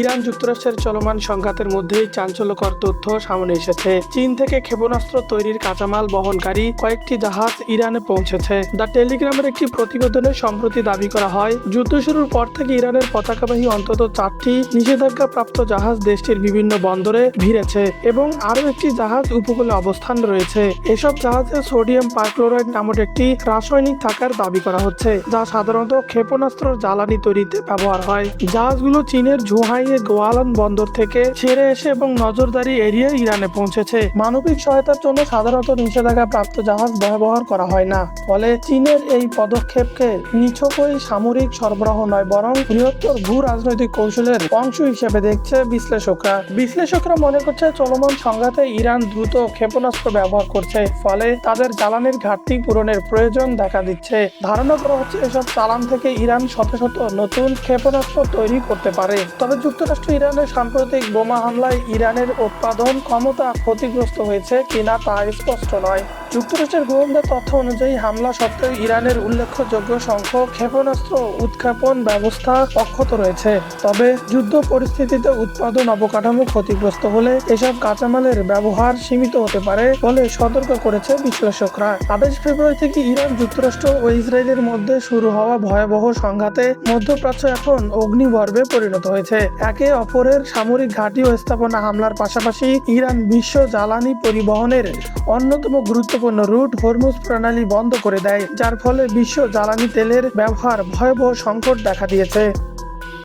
Iran যুক্তরাষ্ট্রের চলমান সংঘাতের মধ্যেই চাঞ্চল্যকর তথ্য সামনে এসেছে। চীন থেকে ক্ষেপণাস্ত্র তৈরির কাঁচামাল বহনকারী কয়েকটি জাহাজ ইরানে পৌঁছেছে। দ্য টেলিগ্রামের একটি প্রতিবেদনে সম্প্রতি দাবি করা হয়, যুদ্ধ শুরুর পর থেকে ইরানের পতাকাবাহী অন্তত 4টি নিষেধাজ্ঞাপ্রাপ্ত জাহাজ দেশটির বিভিন্ন বন্দরে ভিড়েছে এবং আরও একটি জাহাজ উপকূলে অবস্থান রয়েছে। এসব জাহাজে সোডিয়াম পারক্লোরাইড নামক একটি রাসায়নিক থাকার দাবি করা হচ্ছে, যা সাধারণত ক্ষেপণাস্ত্র জ্বালানি তৈরিতে ব্যবহার হয়। জাহাজগুলো চীনের জুহাইয়ে গোয়ালান বন্দর থেকে ছেড়ে এসে এবং নজরদারি এড়িয়ে ইরানে পৌঁছেছে। মানবিক সহায়তার জন্য সাধারণত নিষেধাজ্ঞা প্রাপ্ত জাহাজ ব্যবহার করা হয় না। ফলে চীনের এই পদক্ষেপকে নিছকই সামরিক সরবরাহ নয়, বরং বৃহত্তর ভূ রাজনৈতিক কৌশলের অংশ হিসেবে দেখছে বিশ্লেষকরা মনে করছে চলমান সংঘাতে ইরান দ্রুত ক্ষেপণাস্ত্র ব্যবহার করছে, ফলে তাদের জ্বালানির ঘাটতি পূরণের প্রয়োজন দেখা দিচ্ছে। ধারণা করা হচ্ছে এসব চালান থেকে ইরান শত শত নতুন ক্ষেপণাস্ত্র তৈরি করতে পারে। তবে যুক্তরাষ্ট্র ইরানের সাম্প্রতিক বোমা হামলায় ইরানের উৎপাদন ক্ষমতা ক্ষতিগ্রস্ত হয়েছে কিনা তা স্পষ্ট নয়। যুক্তরাষ্ট্রের গোয়েন্দা তথ্য অনুযায়ী হামলা সত্ত্বেও ইরানের উল্লেখযোগ্য সংখ্যক ক্ষেপণাস্ত্র উৎক্ষেপণ ব্যবস্থা অক্ষত রয়েছে। তবে যুদ্ধ পরিস্থিতিতে উৎপাদন অবকাঠামো ক্ষতিগ্রস্ত হলে এসব কাঁচামালের ব্যবহার সীমিত হতে পারে বলে সতর্ক করেছে বিশ্লেষকরা। 28 ফেব্রুয়ারি থেকে ইরান, যুক্তরাষ্ট্র ও ইসরায়েলের মধ্যে শুরু হওয়া ভয়াবহ সংঘাতে মধ্যপ্রাচ্য এখন অগ্নিগর্ভে পরিণত হয়েছে। একে অপরের সামরিক ঘাঁটি ও স্থাপনা হামলার পাশাপাশি ইরান বিশ্ব জ্বালানি পরিবহনের অন্যতম গুরুত্বপূর্ণ রুট হরমুজ প্রণালী বন্ধ করে দেয়, যার ফলে বিশ্ব জ্বালানি তেলের ব্যবহার ভয়াবহ সংকট দেখা দিয়েছে।